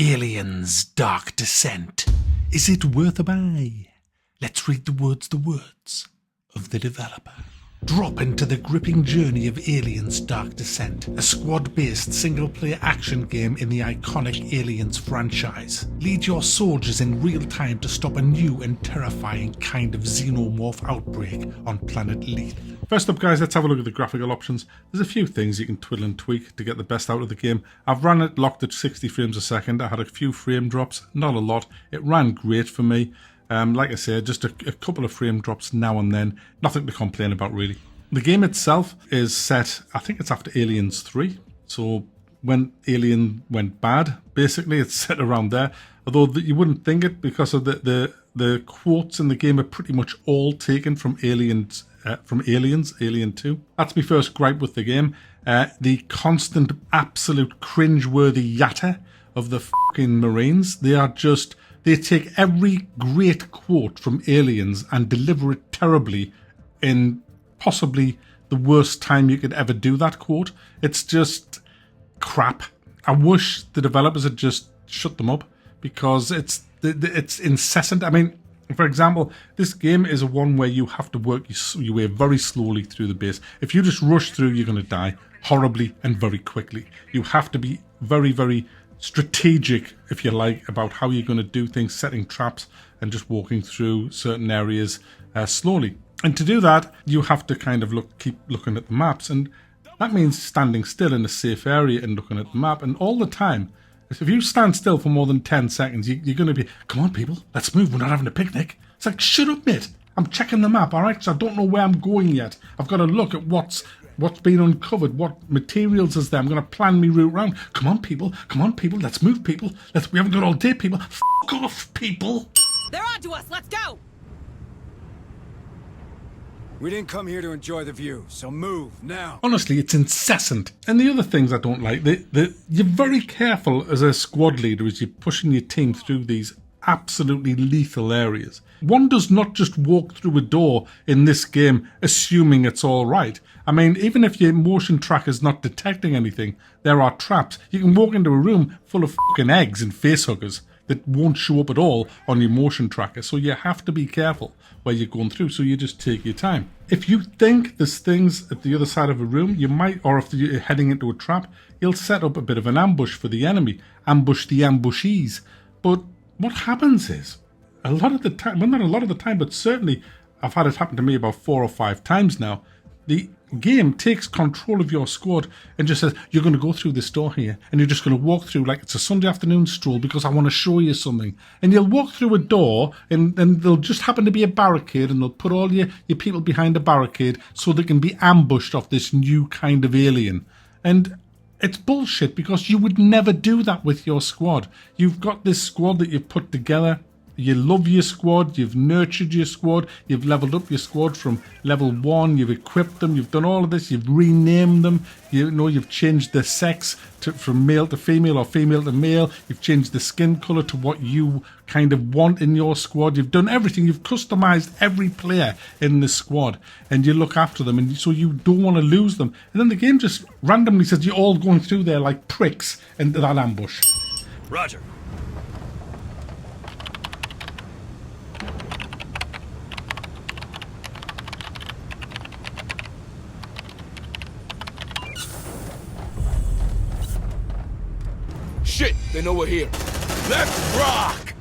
Aliens Dark Descent. Is it worth a buy? Let's read the words of the developer. Drop into the gripping journey of Aliens Dark Descent, a squad-based single-player action game in the iconic Aliens franchise. Lead your soldiers in real time to stop a new and terrifying kind of xenomorph outbreak on planet Leith. First up, guys, let's have a look at the graphical options. There's a few things you can twiddle and tweak to get the best out of the game. I've run it locked at 60 frames a second. I had a few frame drops, not a lot. It ran great for me. Like I said, just a couple of frame drops now and then. Nothing to complain about, really. The game itself is set, I think it's after Aliens 3. So when Alien went bad, basically, it's set around there. Although you wouldn't think it, because of the quotes in the game are pretty much all taken from Aliens, Alien 2. That's my first gripe with the game. The constant, absolute cringe-worthy yatter of the fucking Marines. They take every great quote from Aliens and deliver it terribly in possibly the worst time you could ever do that quote. It's just crap. I wish the developers had just shut them up, because it's incessant. I mean, for example, this game is one where you have to work your way very slowly through the base. If you just rush through, you're going to die horribly and very quickly. You have to be very, very strategic, if you like, about how you're going to do things, setting traps and just walking through certain areas slowly. And to do that, you have to kind of keep looking at the maps, and that means standing still in a safe area and looking at the map. And all the time, if you stand still for more than 10 seconds, you're going to be, come on people, let's move, we're not having a picnic. It's like, shut up mate, I'm checking the map, alright, so I don't know where I'm going yet. I've got to look at what's been uncovered, what materials is there. I'm going to plan my route around. Come on people, let's move people. We haven't got all day people. Fuck off people. They're on to us, let's go. We didn't come here to enjoy the view, so move now. Honestly, it's incessant. And the other things I don't like, you're very careful as a squad leader as you're pushing your team through these absolutely lethal areas. One does not just walk through a door in this game assuming it's all right. I mean, even if your motion tracker's not detecting anything, there are traps. You can walk into a room full of fucking eggs and facehuggers that won't show up at all on your motion tracker. So you have to be careful where you're going through, so you just take your time. If you think there's things at the other side of a room, you might, or if you're heading into a trap, you'll set up a bit of an ambush for the enemy. Ambush the ambushees. But what happens is, a lot of the time, well, not a lot of the time, but certainly I've had it happen to me about 4 or 5 times now, the game takes control of your squad and just says, you're going to go through this door here, and you're just going to walk through like it's a Sunday afternoon stroll because I want to show you something. And you'll walk through a door, and there'll just happen to be a barricade, and they'll put all your people behind a barricade so they can be ambushed off this new kind of alien. And it's bullshit, because you would never do that with your squad. You've got this squad that you've put together. You love your squad, you've nurtured your squad, you've leveled up your squad from level 1, you've equipped them, you've done all of this, you've renamed them, you've changed the sex from male to female or female to male, you've changed the skin colour to what you kind of want in your squad, you've done everything, you've customised every player in the squad, and you look after them, and so you don't want to lose them. And then the game just randomly says you're all going through there like pricks into that ambush. Roger. Shit, they know we're here. Let's rock!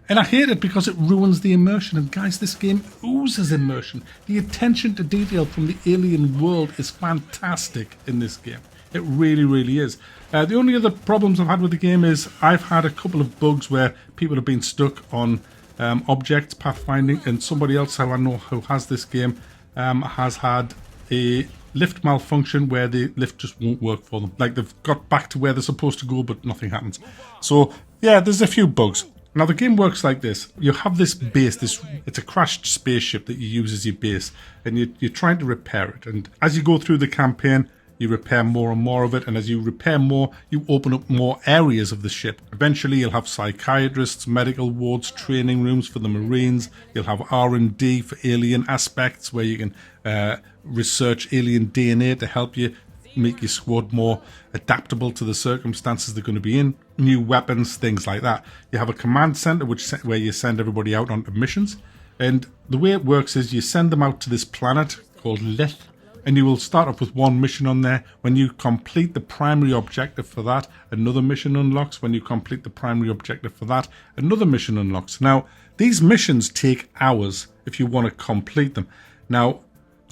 And I hate it because it ruins the immersion. And guys, this game oozes immersion. The attention to detail from the alien world is fantastic in this game. It really, really is. The only other problems I've had with the game is I've had a couple of bugs where people have been stuck on objects, pathfinding, and somebody else who I know who has this game has had a lift malfunction where the lift just won't work for them. Like, they've got back to where they're supposed to go, but nothing happens. So yeah, there's a few bugs. Now the game works like this. You have this base, it's a crashed spaceship that you use as your base, and you're trying to repair it. And as you go through the campaign, you repair more and more of it, and as you repair more, you open up more areas of the ship. Eventually you'll have psychiatrists, medical wards, training rooms for the Marines. You'll have R&D for alien aspects where you can research alien DNA to help you make your squad more adaptable to the circumstances they're going to be in. new weapons, things like that. You have a command center where you send everybody out on missions, and the way it works is you send them out to this planet called Lith, and you will start off with one mission on there. When you complete the primary objective for that, another mission unlocks. When you complete the primary objective for that, another mission unlocks. Now, these missions take hours if you want to complete them. Now,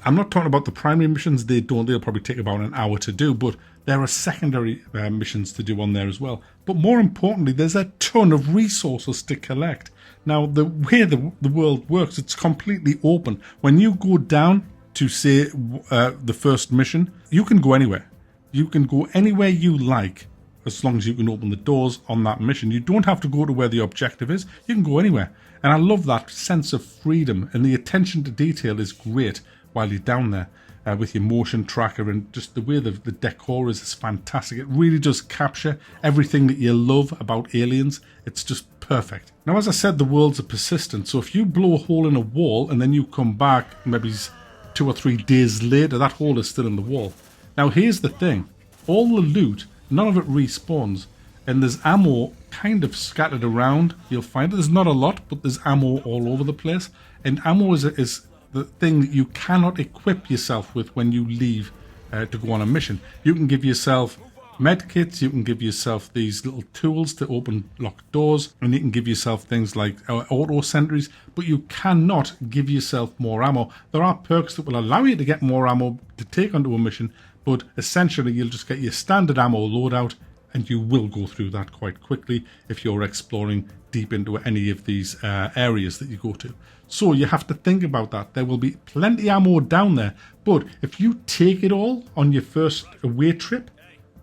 I'm not talking about the primary missions. They'll probably take about an hour to do, but there are secondary missions to do on there as well. But more importantly, there's a ton of resources to collect. Now, the way the world works, it's completely open. When you go down to, say, the first mission, you can go anywhere. You can go anywhere you like, as long as you can open the doors on that mission. You don't have to go to where the objective is. You can go anywhere. And I love that sense of freedom, and the attention to detail is great while you're down there with your motion tracker, and just the way the decor is fantastic. It really does capture everything that you love about Aliens. It's just perfect. Now, as I said, the worlds are persistent, so if you blow a hole in a wall and then you come back maybe 2 or 3 days later, that hole is still in the wall. Now, here's the thing. All the loot, none of it respawns, and there's ammo kind of scattered around. You'll find there's not a lot, but there's ammo all over the place, and ammo is the thing that you cannot equip yourself with when you leave to go on a mission. You can give yourself med kits, you can give yourself these little tools to open locked doors, and you can give yourself things like auto sentries, but you cannot give yourself more ammo. There are perks that will allow you to get more ammo to take onto a mission, but essentially you'll just get your standard ammo loadout, and you will go through that quite quickly if you're exploring deep into any of these areas that you go to. So you have to think about that. There will be plenty of ammo down there, but if you take it all on your first away trip,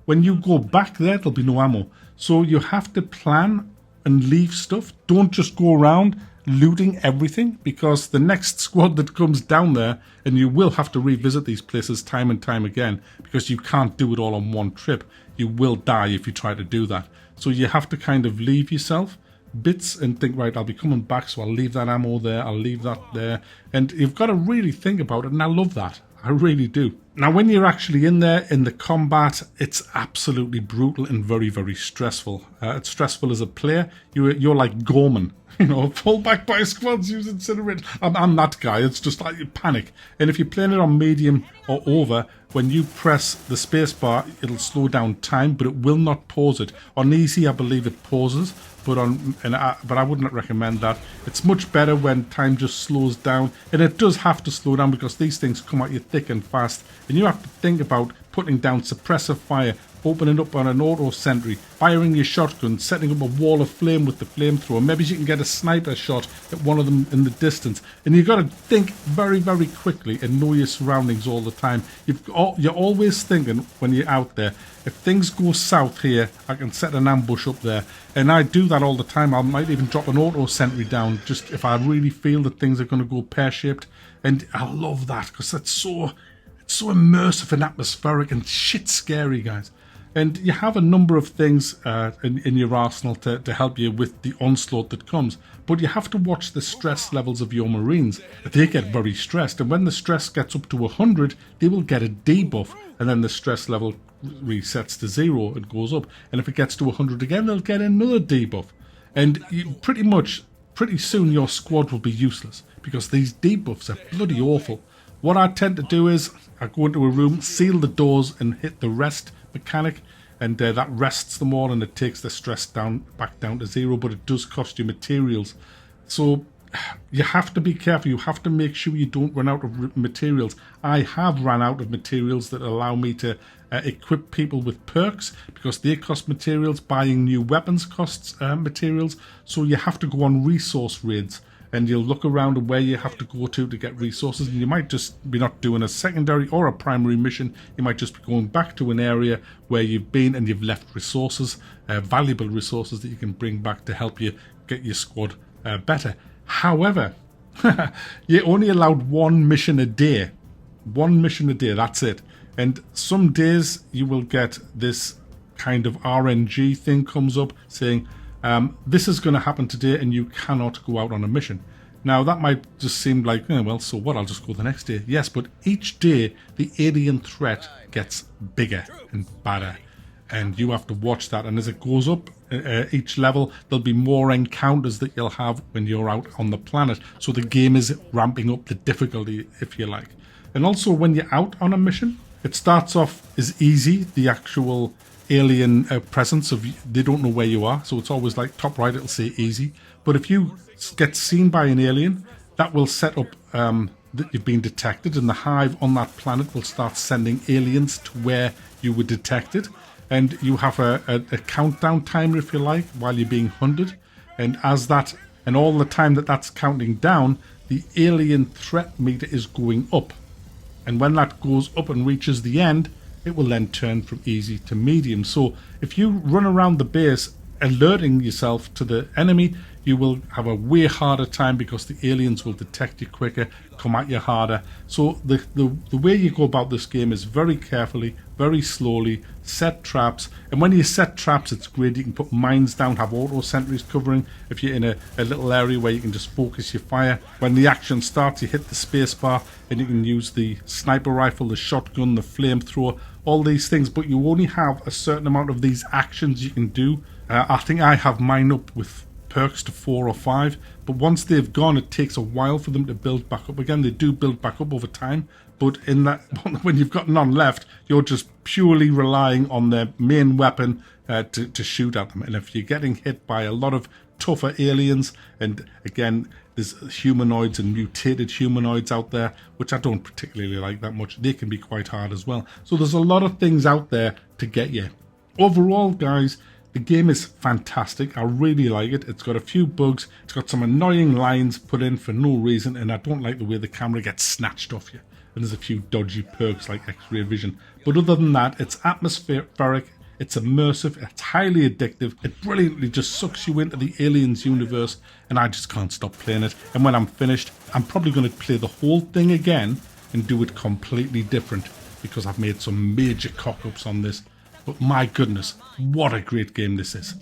when you go back there, there'll be no ammo. So you have to plan and leave stuff. Don't just go around looting everything, because the next squad that comes down there, and you will have to revisit these places time and time again, because you can't do it all on one trip. You will die if you try to do that. So you have to kind of leave yourself bits and think, right, I'll be coming back, so I'll leave that ammo there, I'll leave that there. And you've got to really think about it, and I love that. I really do. Now, when you're actually in there, in the combat, it's absolutely brutal and very, very stressful. It's stressful as a player. You're like Gorman, fall back by squads, use incinerate. I'm that guy. It's just like you panic. And if you're playing it on medium or over, when you press the space bar, it'll slow down time, but it will not pause it. On easy, I believe it pauses, but I wouldn't recommend that. It's much better when time just slows down, and it does have to slow down because these things come at you thick and fast, and you have to think about putting down suppressive fire, opening up on an auto sentry, firing your shotgun, setting up a wall of flame with the flamethrower. Maybe you can get a sniper shot at one of them in the distance. And you've got to think very, very quickly and know your surroundings all the time. You're always thinking when you're out there, if things go south here, I can set an ambush up there. And I do that all the time. I might even drop an auto sentry down just if I really feel that things are going to go pear-shaped. And I love that because it's so immersive and atmospheric and shit scary, guys. And you have a number of things in your arsenal to help you with the onslaught that comes. But you have to watch the stress levels of your Marines. They get very stressed. And when the stress gets up to 100, they will get a debuff. And then the stress level resets to 0 and goes up. And if it gets to 100 again, they'll get another debuff. And pretty soon your squad will be useless. Because these debuffs are bloody awful. What I tend to do is I go into a room, seal the doors and hit the rest mechanic, and that rests them all and it takes the stress back down to 0, but it does cost you materials. So you have to be careful. You have to make sure you don't run out of materials. I have run out of materials that allow me to equip people with perks because they cost materials. Buying new weapons costs materials. So you have to go on resource raids. And you'll look around at where you have to go to get resources. And you might just be not doing a secondary or a primary mission. You might just be going back to an area where you've been and you've left resources, valuable resources that you can bring back to help you get your squad better. However, you're only allowed one mission a day. One mission a day, that's it. And some days you will get this kind of RNG thing comes up saying, this is going to happen today and you cannot go out on a mission. Now that might just seem like, well, so what, I'll just go the next day. Yes, but each day the alien threat gets bigger and badder and you have to watch that. And as it goes up each level. There'll be more encounters that you'll have when you're out on the planet. So the game is ramping up the difficulty, if you like. And also when you're out on a mission, it starts off as easy. The actual alien presence of, they don't know where you are. So it's always like top right, it'll say easy. But if you get seen by an alien, that will set up that you've been detected, and the hive on that planet will start sending aliens to where you were detected. And you have a countdown timer, if you like, while you're being hunted. And as that, and all the time that that's counting down, the alien threat meter is going up. And when that goes up and reaches the end, it will then turn from easy to medium. So if you run around the base alerting yourself to the enemy, you will have a way harder time because the aliens will detect you quicker, come at you harder. So the way you go about this game is very carefully, very slowly, set traps. And when you set traps, it's great. You can put mines down, have auto sentries covering. If you're in a little area where you can just focus your fire. When the action starts, you hit the space bar and you can use the sniper rifle, the shotgun, the flamethrower, all these things. But you only have a certain amount of these actions you can do. I think I have mine up with perks to 4 or 5, but once they've gone, it takes a while for them to build back up again. They do build back up over time, but in that, when you've got none left, you're just purely relying on their main weapon to shoot at them. And if you're getting hit by a lot of tougher aliens, and again, there's humanoids and mutated humanoids out there, which I don't particularly like that much. They can be quite hard as well. So there's a lot of things out there to get you. Overall, guys, the game is fantastic. I really like it. It's got a few bugs. It's got some annoying lines put in for no reason, and I don't like the way the camera gets snatched off you. And there's a few dodgy perks like X-ray vision. But other than that, it's atmospheric, it's immersive, it's highly addictive. It brilliantly just sucks you into the Aliens universe, and I just can't stop playing it. And when I'm finished, I'm probably going to play the whole thing again and do it completely different, because I've made some major cock-ups on this. But my goodness, what a great game this is.